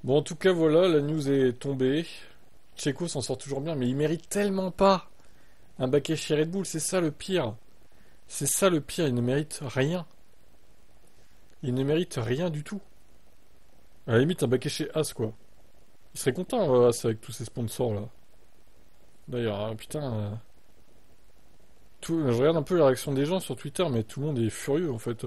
Bon, en tout cas, voilà, la news est tombée. Checo s'en sort toujours bien, mais il mérite tellement pas un baquet chez Red Bull, c'est ça le pire. C'est ça le pire, il ne mérite rien. Il ne mérite rien du tout. À la limite, un baquet chez As, quoi. Il serait content, As, avec tous ses sponsors, là. D'ailleurs, putain... je regarde un peu la réaction des gens sur Twitter, mais tout le monde est furieux, en fait.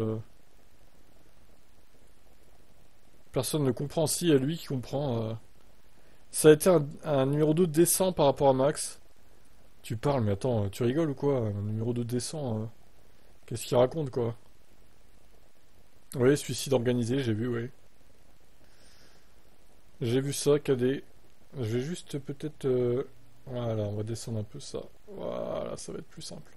Personne ne comprend. Si, il y a lui qui comprend. Ça a été un numéro 2 décent par rapport à Max. Tu parles, mais attends, tu rigoles ou quoi? Un numéro 2 décent, qu'est-ce qu'il raconte, quoi? Oui, suicide organisé, j'ai vu, oui. J'ai vu ça, KD. Je vais juste peut-être... Voilà, on va descendre un peu ça. Voilà, ça va être plus simple.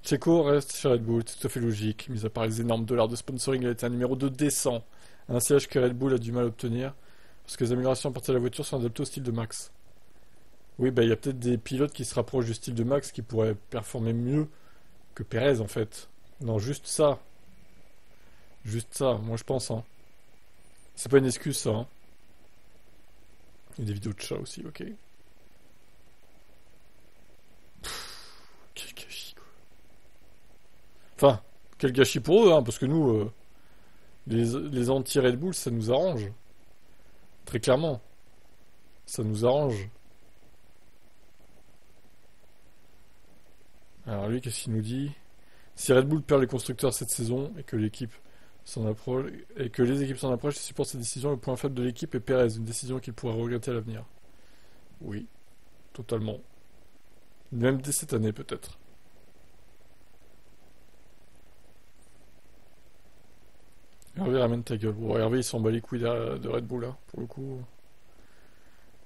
Checo reste chez Red Bull, c'est tout à fait logique. Mis à part les énormes dollars de sponsoring, il a été un numéro 2 décent. Un CH que Red Bull a du mal à obtenir. Parce que les améliorations à partir de la voiture sont adaptées au style de Max. Oui, bah il y a peut-être des pilotes qui se rapprochent du style de Max qui pourraient performer mieux que Perez en fait. Non, juste ça. Juste ça, moi je pense. Hein. C'est pas une excuse ça. Hein. Il y a des vidéos de chat aussi, ok. Quel gâchis quoi. Enfin, quel gâchis pour eux, hein, parce que nous, les anti-Red Bull, ça nous arrange. Très clairement. Ça nous arrange. Alors lui, qu'est-ce qu'il nous dit? Si Red Bull perd les constructeurs cette saison et que l'équipe s'en approche et que les équipes s'en approchent et supportent cette décision, le point faible de l'équipe est Perez, une décision qu'il pourra regretter à l'avenir. Oui, totalement. Même dès cette année peut-être. Hervé ramène ta gueule. Bon, Hervé il s'en bat les couilles de Red Bull là, pour le coup.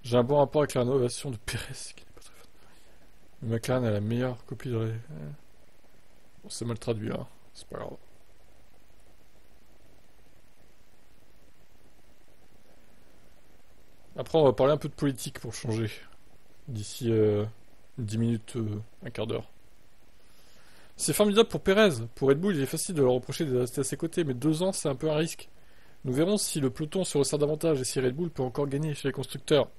J'ai un bon rapport avec la rénovation de Perez, qui n'est pas très fan. Mais McLaren a la meilleure copie de Bon, c'est mal traduit là, c'est pas grave. Après, on va parler un peu de politique pour changer. D'ici 10 minutes, un quart d'heure. C'est formidable pour Perez. Pour Red Bull, il est facile de leur reprocher de rester à ses côtés, mais 2 ans, c'est un peu un risque. Nous verrons si le peloton se resserre davantage et si Red Bull peut encore gagner chez les constructeurs.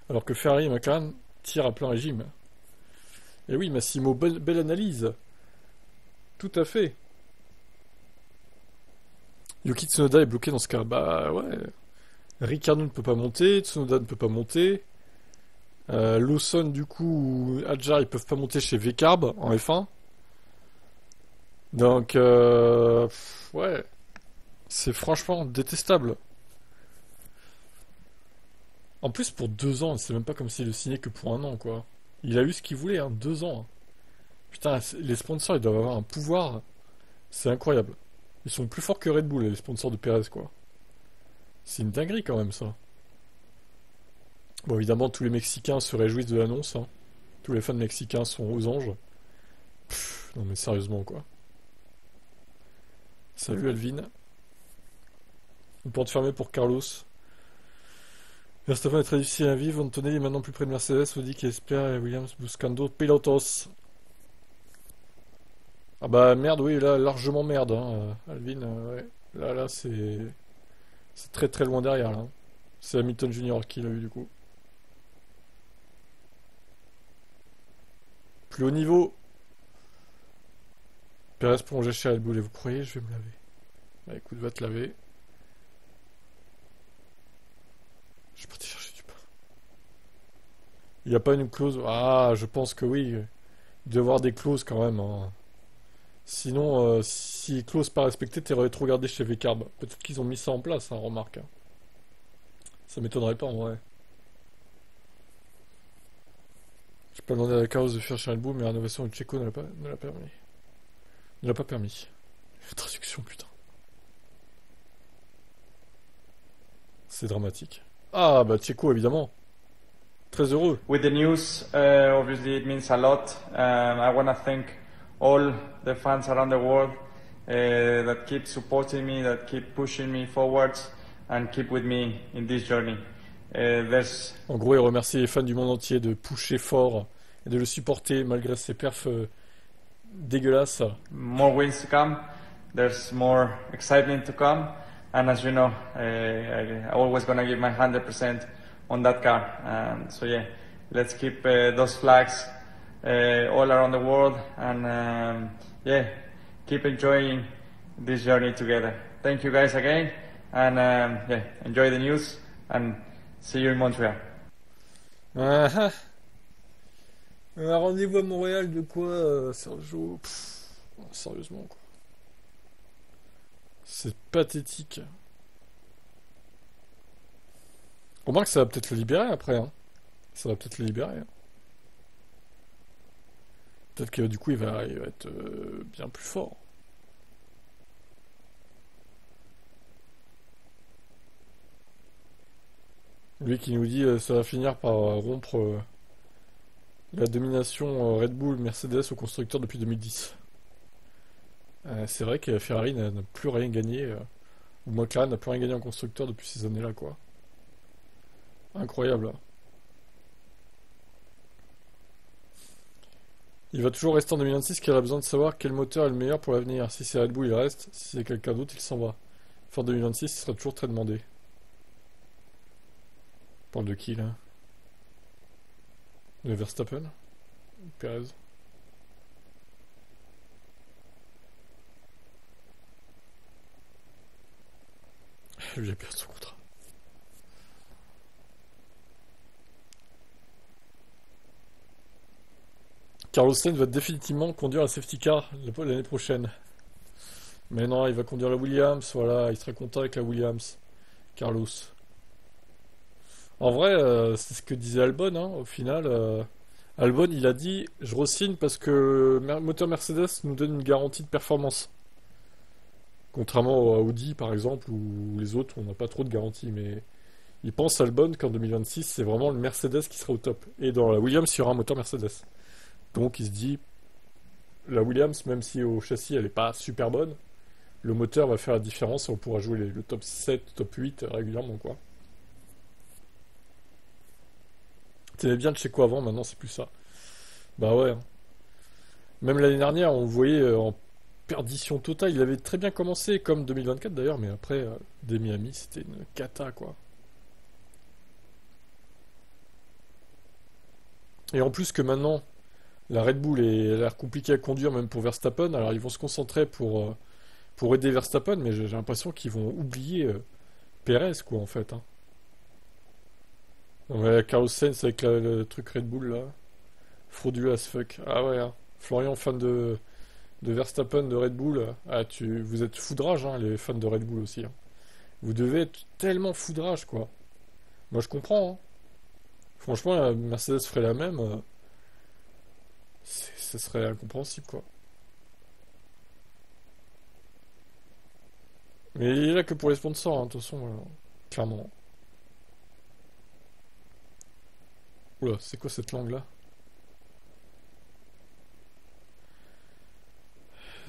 Alors que Ferrari et McLaren tirent à plein régime. Et oui, Massimo, belle analyse. Tout à fait. Yuki Tsunoda est bloqué dans ce cas. Bah ouais. Ricciardo ne peut pas monter, Tsunoda ne peut pas monter. Lawson, du coup, ou Adjar, ils peuvent pas monter chez VCarb en F1. Donc, ouais. C'est franchement détestable. En plus, pour 2 ans, c'est même pas comme s'il le signait que pour un an, quoi. Il a eu ce qu'il voulait, hein, 2 ans. Hein. Putain, les sponsors, ils doivent avoir un pouvoir. C'est incroyable. Ils sont plus forts que Red Bull, les sponsors de Perez, quoi. C'est une dinguerie quand même, ça. Bon, évidemment, tous les Mexicains se réjouissent de l'annonce. Hein. Tous les fans mexicains sont aux anges. Pff, non mais sérieusement, quoi. Salut Alvin. Une porte fermée pour Carlos. Verstappen est très difficile à vivre. Antonelli est maintenant plus près de Mercedes. Audi qui espère et Williams buscant d'autres pilotos. Ah bah merde, oui, là, largement merde, hein, Alvin. Ouais. Là, c'est très très loin derrière, là. C'est Hamilton Junior qui l'a eu, du coup. Plus haut niveau. Perez prolongé chez Red Bull. Et vous croyez, je vais me laver. Bah écoute, va te laver. Je suis parti chercher du pain. Il n'y a pas une clause. Ah, je pense que oui. Il doit y avoir des clauses quand même. Hein. Sinon, si clause pas respectée, t'aurais trop regardé chez VCarb. Peut-être qu'ils ont mis ça en place, hein, remarque. Hein. Ça m'étonnerait pas en vrai. J'ai pas demandé à la carrosse de faire chez Red Bull, mais la rénovation de Checo ne l'a permis. Ne l'a pas permis. Traduction, putain. C'est dramatique. Ah, bah Checo, évidemment. Très heureux. With the news, obviously it means a lot. I want to thank all the fans around the world that keep supporting me, that keep pushing me forwards, and keep with me in this journey. En gros, il remercie les fans du monde entier de pusher fort et de le supporter malgré ses perfs dégueulasses. More wins to come. There's more excitement to come, And as you know, I always gonna give my 100% on that car. So yeah, let's keep those flags all around the world, and yeah, keep enjoying this journey together. Thank you guys again, and yeah, enjoy the news, and see you in Montreal. Ah, ah. Un rendez-vous à Montréal de quoi, Sergio? Sérieusement, quoi. C'est pathétique. Remarque que ça va peut-être le libérer après, hein. Ça va peut-être le libérer, hein. Peut-être que du coup il va être bien plus fort. Lui qui nous dit ça va finir par rompre la domination Red Bull Mercedes au constructeur depuis 2010. C'est vrai que Ferrari n'a plus rien gagné, ou McLaren n'a plus rien gagné en constructeur depuis ces années-là, quoi. Incroyable, hein. Il va toujours rester en 2026 car il a besoin de savoir quel moteur est le meilleur pour l'avenir. Si c'est Red Bull, il reste. Si c'est quelqu'un d'autre, il s'en va. Fin 2026, il sera toujours très demandé. On parle de qui, là? De Verstappen? Perez? Lui a perdu son contrat. Carlos Sainz va définitivement conduire la safety car l'année prochaine. Mais non, il va conduire la Williams, voilà, il serait content avec la Williams. Carlos. En vrai, c'est ce que disait Albon, hein, au final. Albon, il a dit, je re-signe parce que moteur Mercedes nous donne une garantie de performance. Contrairement à Audi, par exemple, ou les autres, on n'a pas trop de garantie, mais il pense Albon qu'en 2026, c'est vraiment le Mercedes qui sera au top. Et dans la Williams, il y aura un moteur Mercedes. Donc il se dit, la Williams, même si au châssis elle n'est pas super bonne, le moteur va faire la différence et on pourra jouer le top 7, top 8 régulièrement, quoi. T'aimais bien le Checo avant, maintenant c'est plus ça. Bah ouais, hein. Même l'année dernière, on le voyait en perdition totale. Il avait très bien commencé, comme 2024 d'ailleurs, mais après, dès Miami, c'était une cata, quoi. Et en plus que maintenant, la Red Bull a l'air compliquée à conduire, même pour Verstappen. Alors ils vont se concentrer pour aider Verstappen, mais j'ai l'impression qu'ils vont oublier Perez, quoi, en fait, hein. Non, mais Carlos Sainz avec le truc Red Bull, là. Frauduleux as fuck. Ah ouais, hein. Florian, fan de Verstappen, de Red Bull. Ah, vous êtes foudrage, hein, les fans de Red Bull aussi, hein. Vous devez être tellement foudrage, quoi. Moi, je comprends, hein. Franchement, la Mercedes ferait la même. Ce serait incompréhensible, quoi. Mais il est là que pour les sponsors, hein, de toute façon, clairement. Oula, c'est quoi cette langue-là?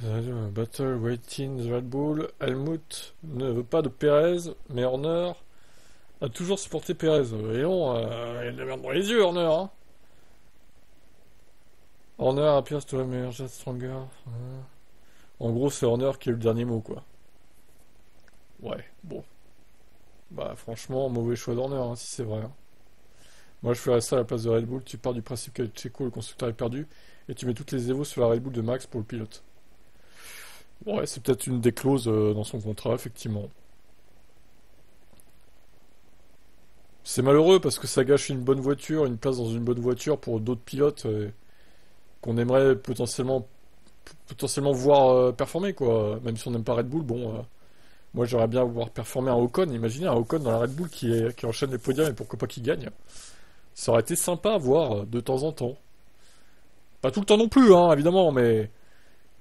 Battle waiting the Red Bull. Helmut ne veut pas de Perez, mais Horner a toujours supporté Perez. Et non, il y a de la merde dans les yeux, Horner, hein. Horner appears to emerge stronger. En gros, c'est Horner qui a eu le dernier mot, quoi. Ouais, bon. Bah, franchement, mauvais choix d'Horner, hein, si c'est vrai, hein. Moi, je ferais ça à la place de Red Bull. Tu pars du principe que Checo, le constructeur, est perdu, et tu mets toutes les évos sur la Red Bull de Max pour le pilote. Ouais, c'est peut-être une des clauses dans son contrat, effectivement. C'est malheureux parce que ça gâche une bonne voiture, une place dans une bonne voiture pour d'autres pilotes qu'on aimerait potentiellement voir performer, quoi. Même si on n'aime pas Red Bull, bon, moi j'aimerais bien voir performer un Ocon. Imaginez un Ocon dans la Red Bull qui enchaîne les podiums et pourquoi pas qu'il gagne. Ça aurait été sympa à voir de temps en temps. Pas tout le temps non plus, hein, évidemment, mais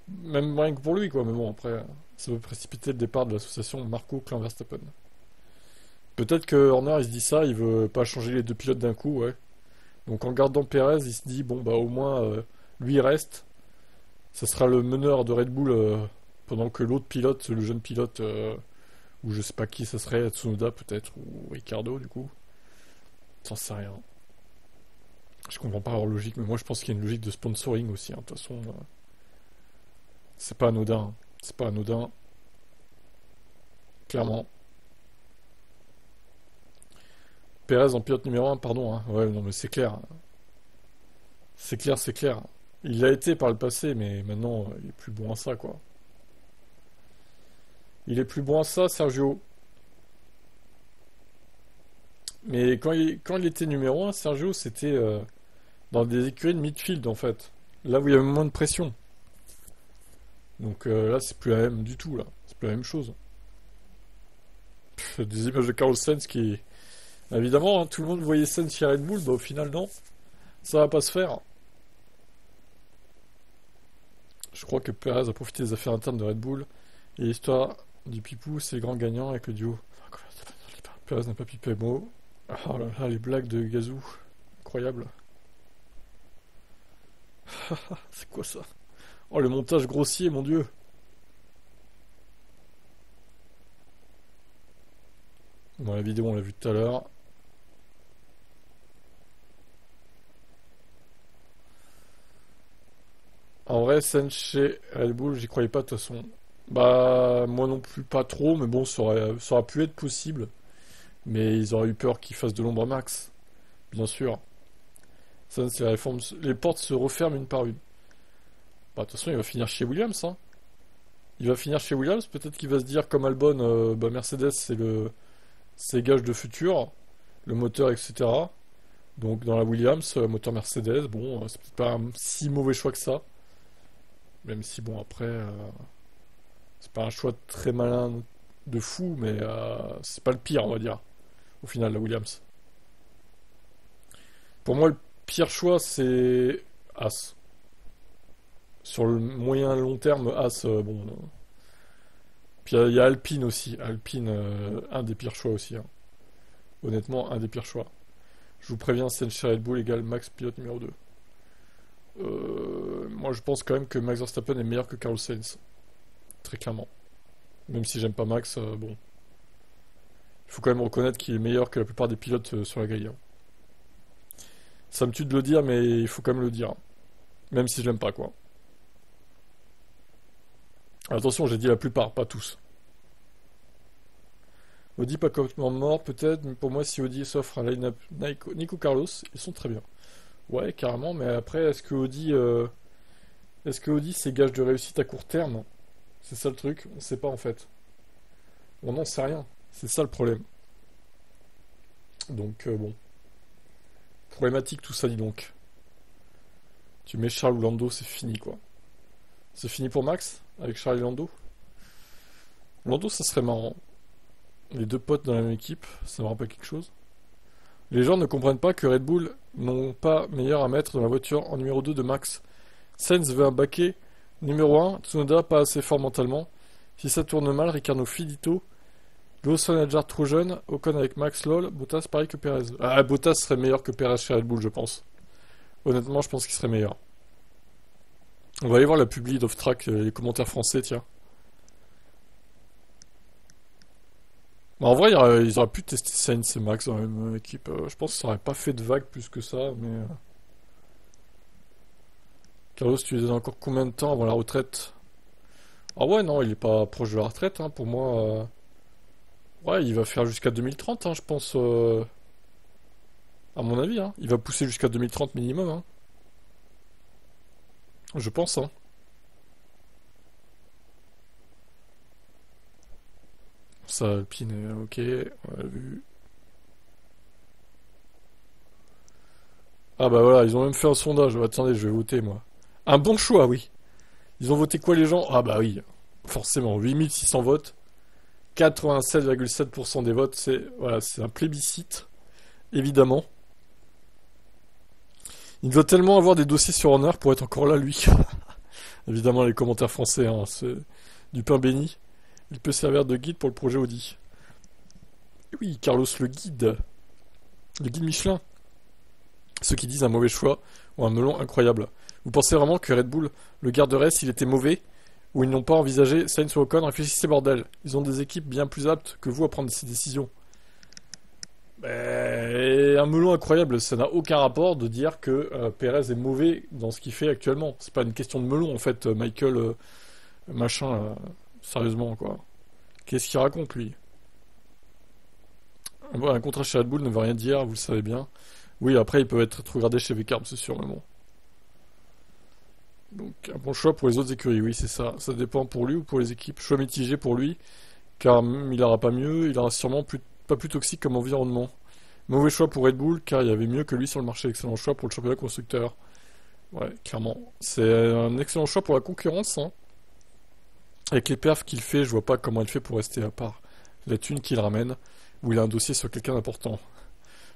même rien que pour lui, quoi. Mais bon, après, ça peut précipiter le départ de l'association Marco Clan Verstappen. Peut-être que Horner, il se dit ça, il veut pas changer les deux pilotes d'un coup, ouais. Donc en gardant Perez, il se dit, bon, bah au moins, lui il reste. Ça sera le meneur de Red Bull pendant que l'autre pilote, le jeune pilote, ou je sais pas qui ça serait, Tsunoda peut-être, ou Ricardo du coup. J'en sais rien. Je comprends pas leur logique, mais moi je pense qu'il y a une logique de sponsoring aussi, hein. De toute façon, c'est pas anodin, hein. C'est pas anodin. Clairement. Perez en pilote numéro un, pardon. Hein. Ouais, non, mais c'est clair. C'est clair, c'est clair. Il l'a été par le passé, mais maintenant, il est plus bon à ça, quoi. Il est plus bon à ça, Sergio. Mais quand il était numéro un, Sergio, c'était dans des écuries de midfield, en fait. Là où il y avait moins de pression. Donc là, c'est plus la même du tout, là. C'est plus la même chose. Des images de Carlos Sainz qui... Évidemment, hein, tout le monde voyait Sainz chez Red Bull, bah au final, non. Ça va pas se faire. Je crois que Perez a profité des affaires internes de Red Bull. Et l'histoire du Pipou, c'est le grand gagnant avec le duo. Perez n'a pas pipé un mot. Oh là là, les blagues de Gazou. Incroyable. C'est quoi ça? Oh, le montage grossier, mon Dieu. Bon, la vidéo, on l'a vu tout à l'heure. En vrai, Sainz chez Red Bull, j'y croyais pas de toute façon. Bah, moi non plus, pas trop, mais bon, ça aurait pu être possible. Mais ils auraient eu peur qu'il fasse de l'ombre à Max, bien sûr. Sainz, les portes se referment une par une. Bah, de toute façon, il va finir chez Williams, hein. Il va finir chez Williams, peut-être qu'il va se dire comme Albon, bah, Mercedes, c'est gage de futur, le moteur, etc. Donc dans la Williams, moteur Mercedes, bon, c'est peut-être pas un si mauvais choix que ça. Même si, bon, après, c'est pas un choix très malin de fou, mais c'est pas le pire, on va dire, au final, la Williams. Pour moi, le pire choix, c'est As. Sur le moyen long terme, As, bon. Puis il y a Alpine aussi. Alpine, un des pires choix aussi. Hein. Honnêtement, un des pires choix. Je vous préviens, Sainz chez Red Bull égale Max pilote numéro 2. Moi, je pense quand même que Max Verstappen est meilleur que Carlos Sainz. Très clairement. Même si j'aime pas Max, bon. Il faut quand même reconnaître qu'il est meilleur que la plupart des pilotes sur la grille. Hein. Ça me tue de le dire, mais il faut quand même le dire. Même si je l'aime pas, quoi. Attention, j'ai dit la plupart, pas tous. Audi pas complètement mort, peut-être, mais pour moi, si Audi s'offre un line-up Nico Carlos, ils sont très bien. Ouais, carrément, mais après, est-ce que Audi c'est gage de réussite à court terme? C'est ça le truc, on sait pas en fait. On n'en sait rien, c'est ça le problème. Donc, bon. Problématique tout ça, dis donc. Tu mets Charles ou Lando, c'est fini quoi. C'est fini pour Max, avec Charles et Lando. Lando, ça serait marrant. Les deux potes dans la même équipe, ça me rappelle quelque chose. Les gens ne comprennent pas que Red Bull n'ont pas meilleur à mettre dans la voiture en numéro 2 de Max. Sainz veut un baquet numéro 1, Tsunoda pas assez fort mentalement. Si ça tourne mal, Ricciardo Filito, Lawson Adjar trop jeune, Ocon avec Max lol, Bottas pareil que Perez. Ah, Bottas serait meilleur que Perez chez Red Bull, je pense. Honnêtement, je pense qu'il serait meilleur. On va aller voir la publi d'Off-Track, les commentaires français, tiens. Bah, en vrai, ils auraient pu tester Sainz et Max dans la même équipe. Je pense que ça aurait pas fait de vague plus que ça, mais... Carlos, tu les as encore combien de temps avant la retraite? Ah ouais, non, il est pas proche de la retraite, hein, pour moi. Ouais, il va faire jusqu'à 2030, hein, je pense. À mon avis, hein. Il va pousser jusqu'à 2030 minimum, hein. Je pense, hein. Ça, Alpine, ok, on l'a vu. Ah bah voilà, ils ont même fait un sondage. Attendez, je vais voter, moi. Un bon choix, oui. Ils ont voté quoi, les gens? Ah bah oui, forcément, 8600 votes. 87,7% des votes, c'est voilà, c'est un plébiscite, évidemment. Il doit tellement avoir des dossiers sur Honor pour être encore là, lui. Évidemment, les commentaires français, hein, c'est du pain béni. Il peut servir de guide pour le projet Audi. Et oui, Carlos le guide Michelin. Ceux qui disent un mauvais choix ou un melon incroyable. Vous pensez vraiment que Red Bull le garderait s'il était mauvais? Ou ils n'ont pas envisagé Sainz ou Ocon? Réfléchissez bordel. Ils ont des équipes bien plus aptes que vous à prendre ces décisions. Mais un melon incroyable, ça n'a aucun rapport de dire que Perez est mauvais dans ce qu'il fait actuellement. C'est pas une question de melon en fait, Michael machin, sérieusement quoi. Qu'est-ce qu'il raconte lui? Un contrat chez Red Bull ne veut rien dire, vous le savez bien. Oui, après, il peut être regardé chez Vcarb, c'est sûr, mais bon. Donc, un bon choix pour les autres écuries, oui, c'est ça. Ça dépend pour lui ou pour les équipes. Choix mitigé pour lui, car il n'aura pas mieux, il aura sûrement pas plus toxique comme environnement. Mauvais choix pour Red Bull, car il y avait mieux que lui sur le marché. Excellent choix pour le championnat constructeur. Ouais, clairement. C'est un excellent choix pour la concurrence, hein. Avec les perfs qu'il fait, je vois pas comment il fait pour rester à part. La thune qu'il ramène, où il a un dossier sur quelqu'un d'important.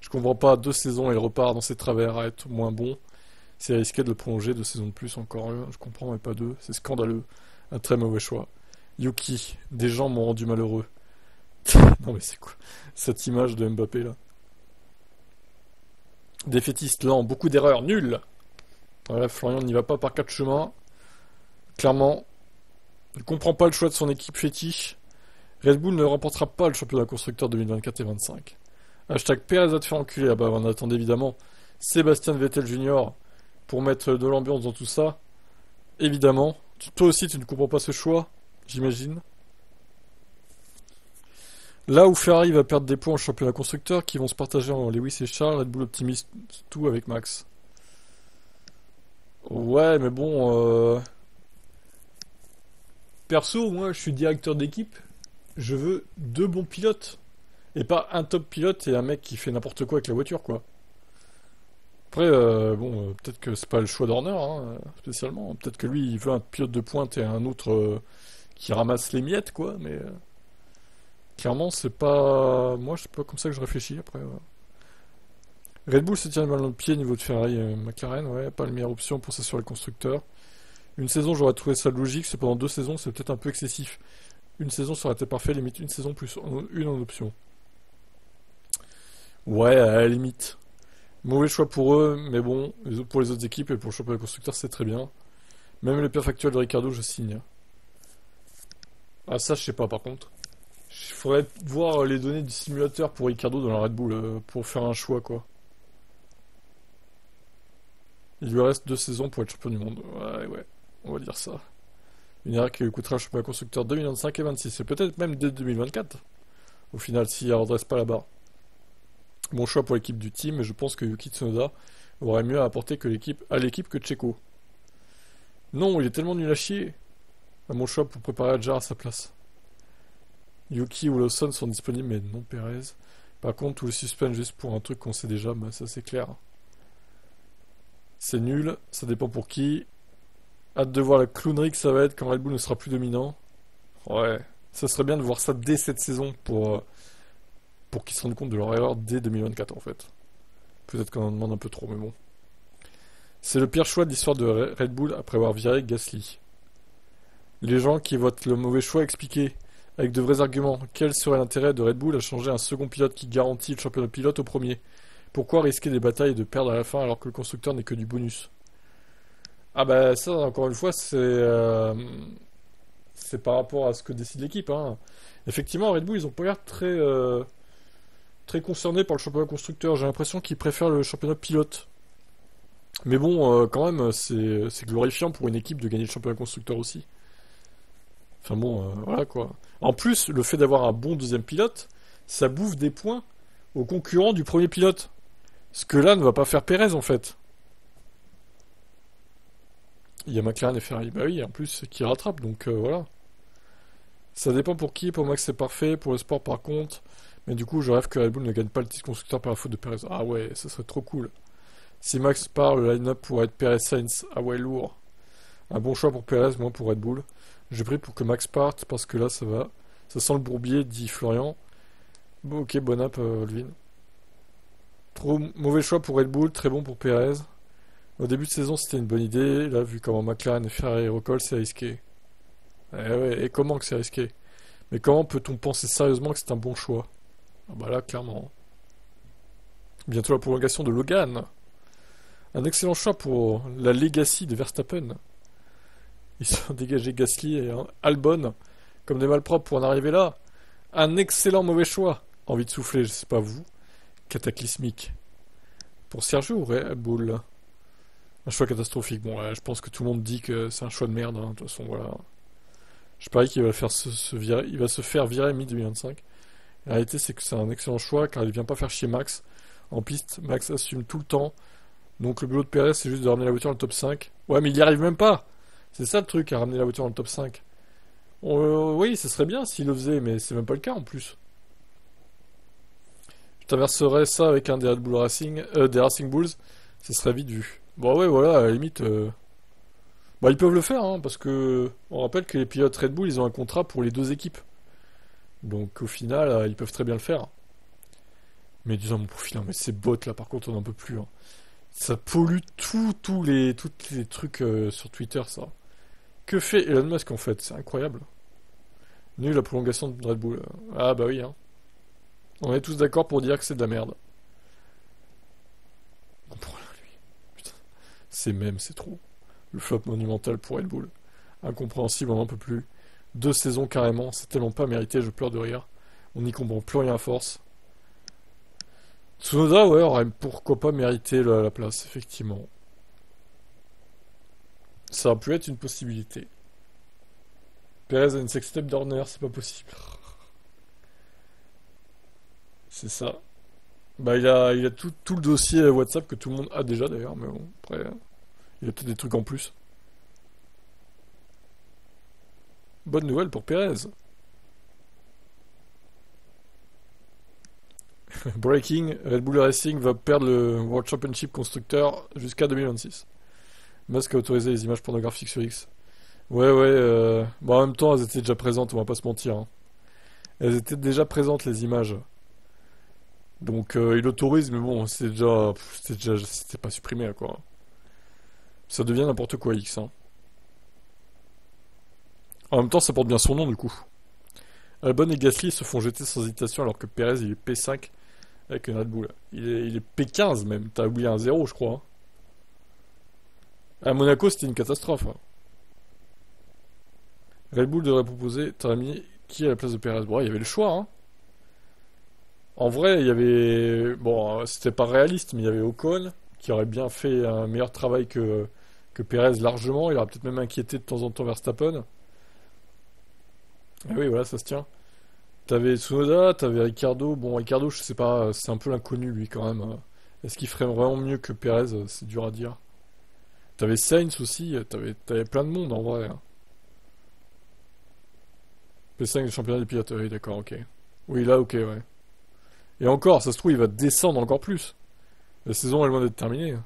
Je comprends pas, 2 saisons et il repart dans ses travers à être moins bon. C'est risqué de le prolonger 2 saisons de plus encore. Je comprends, mais pas 2. C'est scandaleux. Un très mauvais choix. Yuki, des gens m'ont rendu malheureux. Non mais c'est quoi cette image de Mbappé là? Défaitiste, lent, beaucoup d'erreurs, nul. Voilà, Florian n'y va pas par 4 chemins. Clairement, il comprend pas le choix de son équipe fétiche. Red Bull ne remportera pas le championnat constructeur 2024 et 25. Hashtag Perez va te faire enculer. Ah bah on attend évidemment Sébastien Vettel Junior pour mettre de l'ambiance dans tout ça. Évidemment. Toi aussi tu ne comprends pas ce choix, j'imagine. Là où Ferrari va perdre des points au championnat constructeur qui vont se partager en Lewis et Charles, Red Bull optimise tout avec Max. Ouais mais bon... Perso, moi je suis directeur d'équipe. Je veux 2 bons pilotes. Et pas un top pilote et un mec qui fait n'importe quoi avec la voiture, quoi. Après, bon, peut-être que c'est pas le choix d'Horner, hein, spécialement. Peut-être que lui, il veut un pilote de pointe et un autre qui ramasse les miettes, quoi. Mais clairement, c'est pas... Moi, c'est pas comme ça que je réfléchis, après. Red Bull se tient le mal dans le pied niveau de Ferrari McLaren, ouais, pas la meilleure option pour s'assurer le constructeur. Une saison, j'aurais trouvé ça logique. Cependant, 2 saisons, c'est peut-être un peu excessif. Une saison, ça aurait été parfait, limite une saison plus une en option. Ouais, à la limite. Mauvais choix pour eux, mais bon, pour les autres équipes et pour le championnat constructeur, c'est très bien. Même le perf actuel de Ricardo, je signe. Ah, ça, je sais pas par contre. Il faudrait voir les données du simulateur pour Ricardo dans la Red Bull pour faire un choix, quoi. Il lui reste 2 saisons pour être champion du monde. Ouais, ouais, on va dire ça. Une erreur qui lui coûtera le championnat constructeur 2025 et 26, et peut-être même dès 2024. Au final, s'il ne redresse pas la barre. Bon choix pour l'équipe du team, mais je pense que Yuki Tsunoda aurait mieux à apporter à l'équipe que Checo. Non, il est tellement nul à chier. Un bon choix pour préparer Adjar à sa place. Yuki ou Lawson sont disponibles, mais non Perez. Par contre, tout le suspense juste pour un truc qu'on sait déjà, bah, ça c'est clair. C'est nul, ça dépend pour qui. Hâte de voir la clownerie que ça va être quand Red Bull ne sera plus dominant. Ouais, ça serait bien de voir ça dès cette saison pour qu'ils se rendent compte de leur erreur dès 2024 en fait. Peut-être qu'on en demande un peu trop, mais bon. C'est le pire choix de l'histoire de Red Bull après avoir viré Gasly. Les gens qui votent le mauvais choix expliquaient, avec de vrais arguments, quel serait l'intérêt de Red Bull à changer un second pilote qui garantit le championnat pilote au premier. Pourquoi risquer des batailles et de perdre à la fin alors que le constructeur n'est que du bonus? Ah bah ça, encore une fois, c'est par rapport à ce que décide l'équipe, hein. Effectivement, Red Bull, ils ont pas l'air très concernés par le championnat constructeur. J'ai l'impression qu'ils préfèrent le championnat pilote. Mais bon, quand même, c'est glorifiant pour une équipe de gagner le championnat constructeur aussi. Enfin bon, voilà quoi. En plus, le fait d'avoir un bon deuxième pilote, ça bouffe des points aux concurrents du premier pilote. Ce que là ne va pas faire Perez en fait. Il y a McLaren et Ferrari. Bah oui, en plus, qui rattrape, donc voilà. Ça dépend pour qui. Pour Max, c'est parfait. Pour le sport, par contre. Mais du coup, je rêve que Red Bull ne gagne pas le titre constructeur par la faute de Perez. Ah ouais, ça serait trop cool. Si Max part, le line-up pourrait être Perez-Sainz. Ah ouais, lourd. Un bon choix pour Perez, moi pour Red Bull. J'ai pris pour que Max parte parce que là, ça va. Ça sent le bourbier, dit Florian. Bon, ok, bon app, Olvin. Trop mauvais choix pour Red Bull, très bon pour Perez. Au début de saison, c'était une bonne idée. Là, vu comment McLaren et Ferrari recollent, c'est risqué. Eh ouais, et comment que c'est risqué? Mais comment peut-on penser sérieusement que c'est un bon choix? Ah bah là, clairement. Bientôt la prolongation de Logan. Un excellent choix pour la legacy de Verstappen. Ils ont dégagé Gasly et Albon comme des malpropres pour en arriver là. Un excellent mauvais choix. Envie de souffler, je sais pas vous. Cataclysmique. Pour Sergio ou Red Bull? Un choix catastrophique. Bon, je pense que tout le monde dit que c'est un choix de merde. Hein. De toute façon, voilà. Je parie qu'il va il va se faire virer mi-2025. La réalité, c'est que c'est un excellent choix car il vient pas faire chier Max. En piste, Max assume tout le temps. Donc le boulot de Perez, c'est juste de ramener la voiture dans le top 5. Ouais, mais il y arrive même pas. C'est ça le truc, à ramener la voiture dans le top 5. Oui, ce serait bien s'il le faisait, mais c'est même pas le cas en plus. Je t'inverserais ça avec un des Red Bull Racing, des Racing Bulls, ce serait vite vu. Bon ouais, voilà, à la limite, bah ils peuvent le faire, hein, parce que on rappelle que les pilotes Red Bull, ils ont un contrat pour les deux équipes. Donc au final, ils peuvent très bien le faire. Mais disons mon profil, hein, mais ces bots là, par contre, on n'en peut plus. Hein. Ça pollue tous les trucs sur Twitter, ça. Que fait Elon Musk en fait? C'est incroyable. Nul la prolongation de Red Bull. Ah bah oui, hein. On est tous d'accord pour dire que c'est de la merde. Bon, pour lui. Putain. C'est même, c'est trop. Le flop monumental pour Red Bull. Incompréhensible, on n'en peut plus. 2 saisons carrément, c'est tellement pas mérité, je pleure de rire. On n'y comprend plus rien à force. Tsunoda, ouais, aurait pourquoi pas mérité la place, effectivement. Ça aurait pu être une possibilité. Perez a une sextape d'Horner, c'est pas possible. C'est ça. Bah, il a tout le dossier WhatsApp que tout le monde a déjà d'ailleurs, mais bon, après, il a peut-être des trucs en plus. Bonne nouvelle pour Perez. Breaking, Red Bull Racing va perdre le World Championship constructeur jusqu'à 2026. Musk a autorisé les images pornographiques sur X. Ouais, ouais, bon, en même temps, elles étaient déjà présentes, on va pas se mentir. Hein. Elles étaient déjà présentes, les images. Donc, il autorise, mais bon, c'était pas supprimé, là, quoi. Ça devient n'importe quoi, X. Hein. En même temps, ça porte bien son nom, du coup. Albon et Gasly se font jeter sans hésitation alors que Perez, il est P5 avec une Red Bull. Il est P15 même. T'as oublié un 0, je crois. Hein. À Monaco, c'était une catastrophe. Hein. Red Bull devrait proposer, t'aurais mis qui à la place de Perez? Bon, il y avait le choix. Hein. En vrai, il y avait... Bon, c'était pas réaliste, mais il y avait Ocon qui aurait bien fait un meilleur travail que Perez largement. Il aurait peut-être même inquiété de temps en temps Verstappen. Et oui, voilà, ça se tient. T'avais Tsunoda, t'avais Ricardo. Bon, Ricardo, je sais pas, c'est un peu l'inconnu lui quand même. Hein. Est-ce qu'il ferait vraiment mieux que Perez? C'est dur à dire. T'avais Sainz aussi, t'avais plein de monde en vrai. Hein. P5 du championnat des pilotes, oui, d'accord, ok. Oui, là, ok, ouais. Et encore, ça se trouve, il va descendre encore plus. La saison est loin d'être terminée. Hein.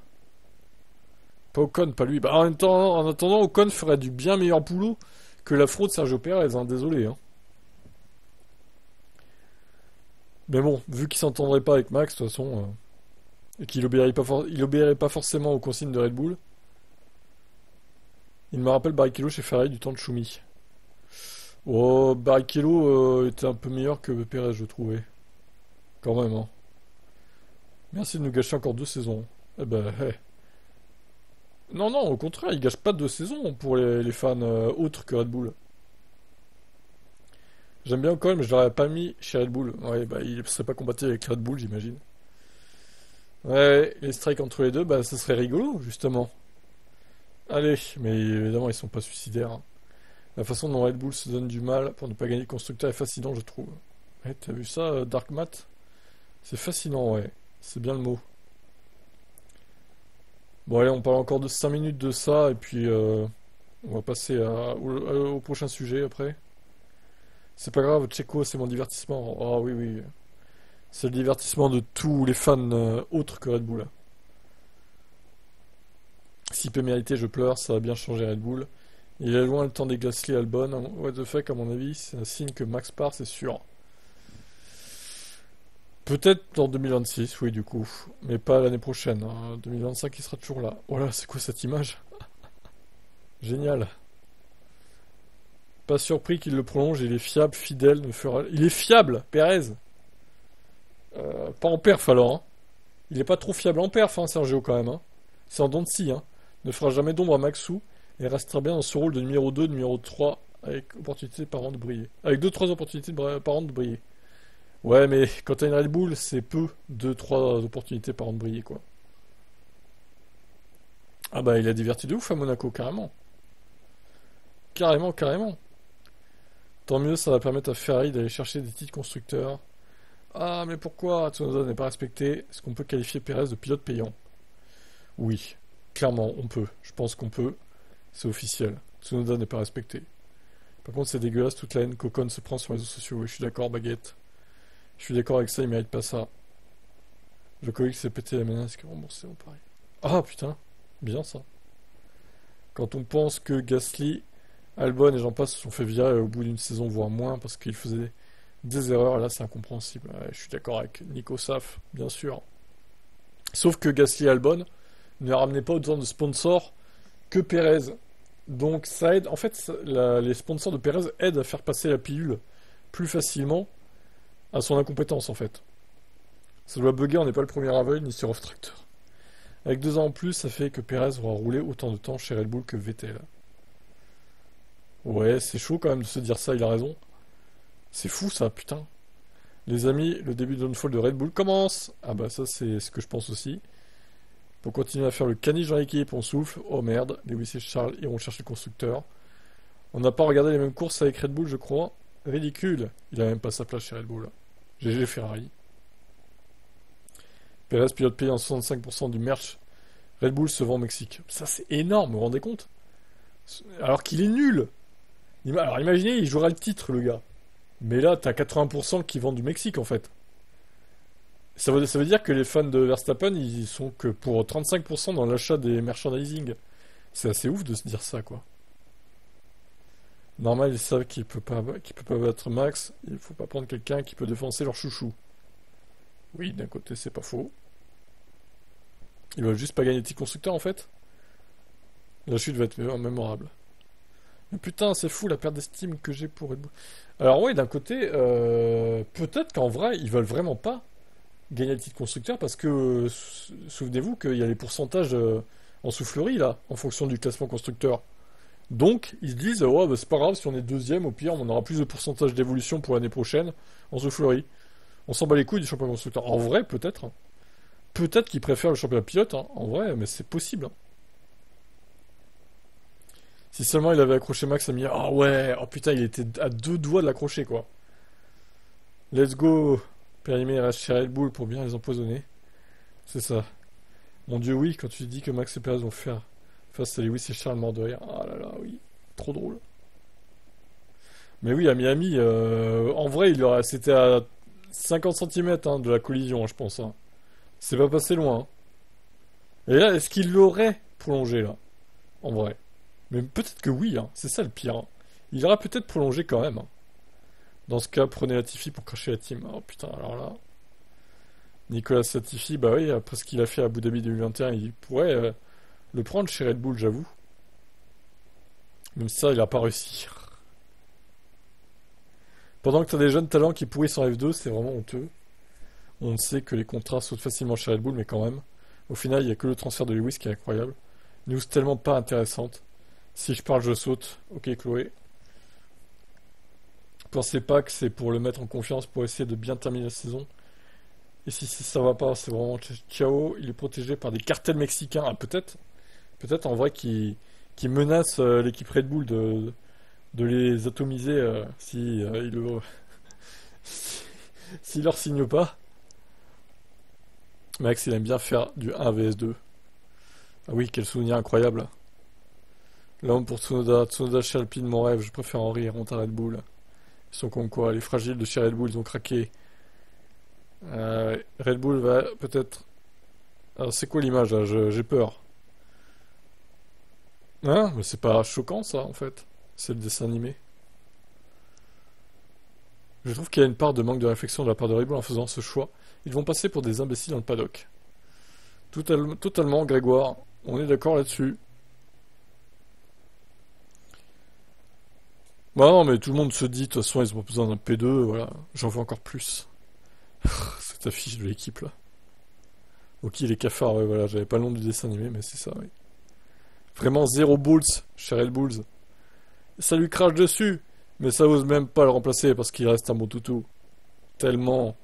Pas Ocon, pas lui. Bah, en attendant, Ocon ferait du bien meilleur boulot que la fraude Sergio Perez, hein, désolé. Hein. Mais bon, vu qu'il s'entendrait pas avec Max, de toute façon, et qu'il obéirait pas forcément aux consignes de Red Bull, il me rappelle Barrichello chez Ferrari du temps de Schumi. Oh, Barrichello était un peu meilleur que Perez, je trouvais. Quand même, hein. Merci de nous gâcher encore 2 saisons. Eh ben, hey. Non, non, au contraire, il gâche pas 2 saisons pour les fans autres que Red Bull. J'aime bien Ocon, mais je l'aurais pas mis chez Red Bull. Ouais, bah, il serait pas combattu avec Red Bull, j'imagine. Ouais, les strikes entre les deux, bah, ça serait rigolo, justement. Allez, mais évidemment, ils sont pas suicidaires. Hein. La façon dont Red Bull se donne du mal pour ne pas gagner le constructeur est fascinant, je trouve. Ouais, t'as vu ça, Dark Matt? C'est fascinant, ouais. C'est bien le mot. Bon, allez, on parle encore de 5 minutes de ça, et puis on va passer au prochain sujet après. C'est pas grave, Checo, c'est mon divertissement. Oh oui, oui. C'est le divertissement de tous les fans autres que Red Bull. S'il peut mériter, je pleure, ça va bien changer Red Bull. Il est loin le temps des Gasly Albon. What the fuck, à mon avis, c'est un signe que Max part, c'est sûr. Peut-être en 2026, oui, du coup. Mais pas l'année prochaine. Hein. 2025, il sera toujours là. Oh là, c'est quoi cette image? Génial. Pas surpris qu'il le prolonge, il est fiable, fidèle, ne fera... Il est fiable, Perez. Pas en perf alors. Hein. Il est pas trop fiable en perf, hein, Sergio, quand même. Hein. C'est en dents de scie. Hein. Ne fera jamais d'ombre à Maxou et restera bien dans ce rôle de numéro 2, numéro 3, avec opportunité par an de briller. Avec 2-3 opportunités par an de briller. Ouais, mais quand t'as une Red Bull, c'est peu, 2-3 opportunités par an de briller, quoi. Ah bah, il a diverti de ouf à Monaco, carrément. Carrément, carrément. Tant mieux, ça va permettre à Ferrari d'aller chercher des titres constructeurs. Ah, mais pourquoi Tsunoda n'est pas respecté? Est-ce qu'on peut qualifier Perez de pilote payant? Oui, clairement, on peut. Je pense qu'on peut. C'est officiel. Tsunoda n'est pas respecté. Par contre, c'est dégueulasse toute la haine qu'Ocon se prend sur les réseaux sociaux. Oui, je suis d'accord, baguette. Je suis d'accord avec ça, il mérite pas ça. Djokovic s'est pété la menace qui est remboursé, on pareil. Ah putain, bien ça. Quand on pense que Gasly, Albon et j'en passe se sont fait virer au bout d'une saison, voire moins, parce qu'ils faisaient des erreurs, là c'est incompréhensible. Ouais, je suis d'accord avec Nico Saf, bien sûr. Sauf que Gasly et Albon ne ramenaient pas autant de sponsors que Perez. Donc ça aide, en fait, les sponsors de Perez aident à faire passer la pilule plus facilement à son incompétence en fait. Ça doit bugger, on n'est pas le premier aveugle ni sur off-tractor. Avec 2 ans en plus, ça fait que Perez aura roulé autant de temps chez Red Bull que Vettel. Ouais, c'est chaud quand même de se dire ça, il a raison. C'est fou ça, putain. Les amis, le début de downfall de Red Bull commence. Ah bah ça c'est ce que je pense aussi. Pour continuer à faire le caniche dans l'équipe, on souffle. Oh merde, Lewis et Charles iront chercher le constructeur. On n'a pas regardé les mêmes courses avec Red Bull, je crois. Ridicule. Il a même pas sa place chez Red Bull. GG Ferrari. Perez pilote payé en 65% du merch. Red Bull se vend au Mexique. Ça c'est énorme, vous vous rendez compte? Alors qu'il est nul. Alors imaginez, il jouera le titre le gars. Mais là, t'as 80% qui vendent du Mexique en fait. Ça veut dire que les fans de Verstappen, ils sont que pour 35% dans l'achat des merchandising. C'est assez ouf de se dire ça, quoi. Normal, ils savent qu'il peut pas battre Max. Il faut pas prendre quelqu'un qui peut défoncer leur chouchou. Oui, d'un côté, c'est pas faux. Ils veulent juste pas gagner de titre constructeur, en fait. La chute va être mémorable. Mais putain, c'est fou la perte d'estime que j'ai pour Red Bull. Alors oui, d'un côté, peut-être qu'en vrai, ils veulent vraiment pas gagner le titre constructeur parce que souvenez-vous qu'il y a les pourcentages en soufflerie là, en fonction du classement constructeur. Donc ils se disent ouais bah, c'est pas grave si on est deuxième, au pire on aura plus de pourcentage d'évolution pour l'année prochaine en soufflerie. On s'en bat les couilles du championnat constructeur. En vrai peut-être. Peut-être qu'ils préfèrent le championnat pilote, hein, en vrai, mais c'est possible. Hein. Si seulement il avait accroché Max à mi. Ah ouais, oh putain, il était à 2 doigts de l'accrocher quoi. Let's go. Périmé reste chez Red Bull pour bien les empoisonner. C'est ça. Mon dieu, oui, quand tu dis que Max et Perez vont faire face à Lewis et Charles mort de rire. Ah là là, oui. Trop drôle. Mais oui, à Miami, en vrai, c'était à 50 cm de la collision, hein, je pense. Hein. C'est pas passé loin. Hein. Et là, est-ce qu'il l'aurait prolongé, là? En vrai. Mais peut-être que oui, hein. C'est ça le pire. Hein. Il aura peut-être prolongé quand même. Hein. Dans ce cas, prenez Latifi pour cracher la team. Oh putain, alors là... Nicolas Latifi, bah oui, après ce qu'il a fait à Abu Dhabi 2021, il pourrait le prendre chez Red Bull, j'avoue. Même si ça, il a pas réussi. Pendant que t'as des jeunes talents qui pourrissent en F2, c'est vraiment honteux. On sait que les contrats sautent facilement chez Red Bull, mais quand même. Au final, il n'y a que le transfert de Lewis qui est incroyable. News tellement pas intéressante. Si je parle, je saute. Ok, Chloé. Pensez pas que c'est pour le mettre en confiance pour essayer de bien terminer la saison. Et si ça va pas, c'est vraiment ciao. Il est protégé par des cartels mexicains. Ah, peut-être en vrai qui menacent l'équipe Red Bull de les atomiser si s'ils leur signent pas. Max, il aime bien faire du 1 vs 2. Ah oui, quel souvenir incroyable. L'homme pour Tsunoda. Tsunoda chez Alpine, mon rêve. Je préfère en rire. Honte à Red Bull. Ils sont comme quoi. Les fragiles de chez Red Bull, ils ont craqué. Red Bull va peut-être... Alors c'est quoi l'image là? J'ai peur. Hein? Mais c'est pas choquant ça en fait. C'est le dessin animé. Je trouve qu'il y a une part de manque de réflexion de la part de Red Bull en faisant ce choix. Ils vont passer pour des imbéciles dans le paddock. Totalement, Grégoire. On est d'accord là-dessus. Bah non, mais tout le monde se dit, de toute façon, ils ont besoin d'un P2, voilà. J'en veux encore plus. Cette affiche de l'équipe là. Ok, les cafards, ouais, voilà, j'avais pas le nom du dessin animé, mais c'est ça, oui. Vraiment zéro Bulls chez Red Bulls. Ça lui crache dessus, mais ça ose même pas le remplacer parce qu'il reste un bon toutou. Tellement.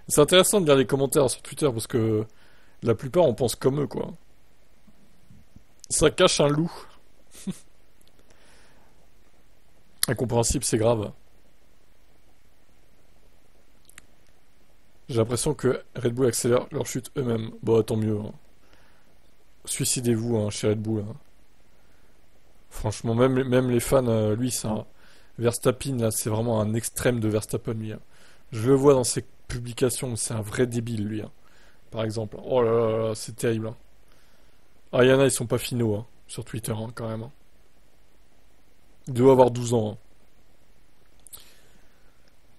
C'est intéressant de lire les commentaires sur Twitter parce que la plupart on pense comme eux, quoi. Ça cache un loup. Incompréhensible, c'est grave. J'ai l'impression que Red Bull accélère leur chute eux-mêmes. Bon, tant mieux. Hein. Suicidez-vous hein, chez Red Bull. Hein. Franchement, même les fans, lui, c'est un Verstappen, là, c'est vraiment un extrême de Verstappen, lui. Hein. Je le vois dans ses publications, c'est un vrai débile, lui. Hein. Par exemple. Oh là là là, c'est terrible. Hein. Ah, il y en a, ils sont pas finaux, hein, sur Twitter, hein, quand même. Hein. Il doit avoir 12 ans. Hein.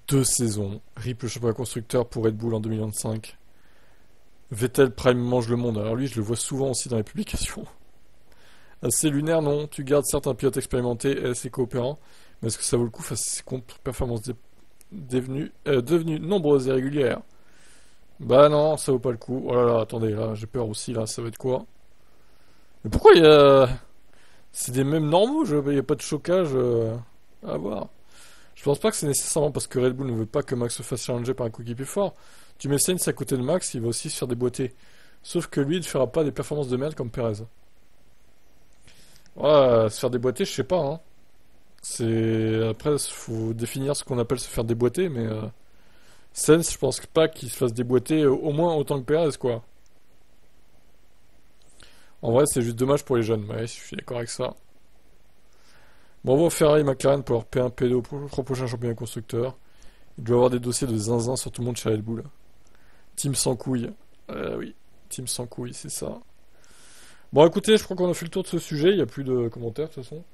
2 saisons. RIP le championnat constructeur pour Red Bull en 2025. Vettel Prime mange le monde. Alors lui, je le vois souvent aussi dans les publications. Assez lunaire, non. Tu gardes certains pilotes expérimentés et assez coopérants. Mais est-ce que ça vaut le coup face à ces contre-performances devenues nombreuses et régulières? Bah non, ça vaut pas le coup. Oh là là, attendez, là, j'ai peur aussi, là, ça va être quoi? Mais pourquoi il y a... C'est des mêmes normaux, il n'y a pas de chocage à voir. Je pense pas que c'est nécessairement parce que Red Bull ne veut pas que Max se fasse challenger par un coéquipier fort. Tu mets Sainz à côté de Max, il va aussi se faire déboîter. Sauf que lui, il ne fera pas des performances de merde comme Perez. Ouais, se faire déboîter, je sais pas, hein. Après, il faut définir ce qu'on appelle se faire déboîter, mais... Sainz, je pense pas qu'il se fasse déboîter au moins autant que Perez, quoi. En vrai, c'est juste dommage pour les jeunes, ouais, je suis d'accord avec ça. Bravo Ferrari et McLaren pour leur P1, P2 au prochain championnat constructeur. Il doit y avoir des dossiers de zinzin sur tout le monde chez Red Bull. Team sans couilles. Oui, team sans couilles, c'est ça. Bon, écoutez, je crois qu'on a fait le tour de ce sujet. Il n'y a plus de commentaires, de toute façon.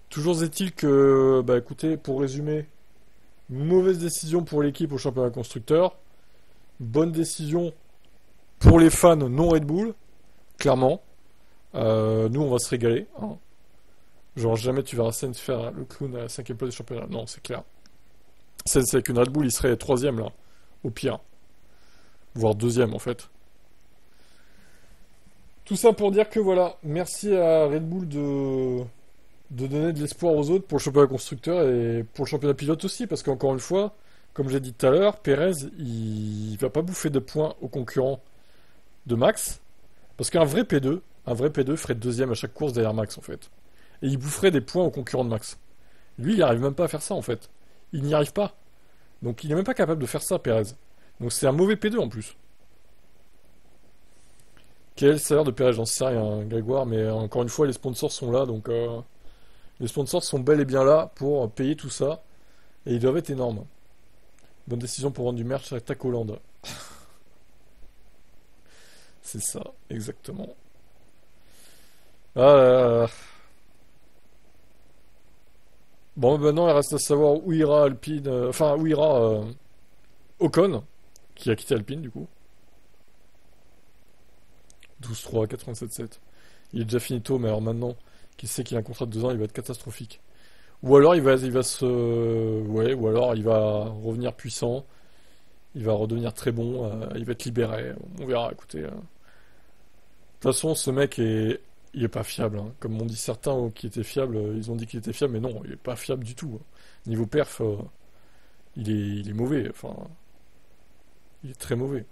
Toujours est-il que, bah écoutez, pour résumer, mauvaise décision pour l'équipe au championnat constructeur. Bonne décision pour les fans non Red Bull, clairement. Nous, on va se régaler. Hein. Genre, jamais tu verras Sainz faire le clown à la 5ème place du championnat. Non, c'est clair. Sainz avec une Red Bull, il serait 3ème là, au pire. Voire 2ème en fait. Tout ça pour dire que voilà, merci à Red Bull de donner de l'espoir aux autres pour le championnat constructeur et pour le championnat pilote aussi, parce qu'encore une fois, comme j'ai dit tout à l'heure, Perez, il va pas bouffer de points aux concurrents de Max, parce qu'un vrai P2 ferait 2ème à chaque course derrière Max en fait. Et il boufferait des points aux concurrents de Max. Lui, il n'arrive même pas à faire ça en fait. Il n'y arrive pas. Donc il n'est même pas capable de faire ça, Perez. Donc c'est un mauvais P2 en plus. Quel est le salaire de Perez? J'en sais rien, Grégoire, mais encore une fois, les sponsors sont là, donc les sponsors sont bel et bien là pour payer tout ça, et ils doivent être énormes. Bonne décision pour vendre du merch à Tac Hollande. C'est ça, exactement. Ah, bon, maintenant, il reste à savoir où ira Alpine, enfin, où ira Ocon, qui a quitté Alpine, du coup. 12-3, 87-7. Il est déjà finito, mais alors maintenant qu'il sait qu'il a un contrat de 2 ans, il va être catastrophique. Ou alors il va se... Ouais, ou alors il va revenir puissant, il va redevenir très bon, il va être libéré, on verra, écoutez. De toute façon, ce mec il est pas fiable, hein. Comme m'ont dit certains qui étaient fiables, ils ont dit qu'il était fiable, mais non, il est pas fiable du tout. Hein. Niveau perf, il est mauvais, enfin, il est très mauvais.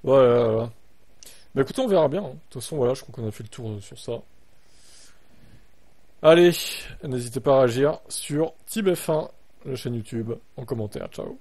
Voilà. Bah écoutez, on verra bien. Hein. De toute façon, voilà, je crois qu'on a fait le tour sur ça. Allez, n'hésitez pas à réagir sur TibF1, la chaîne YouTube, en commentaire. Ciao.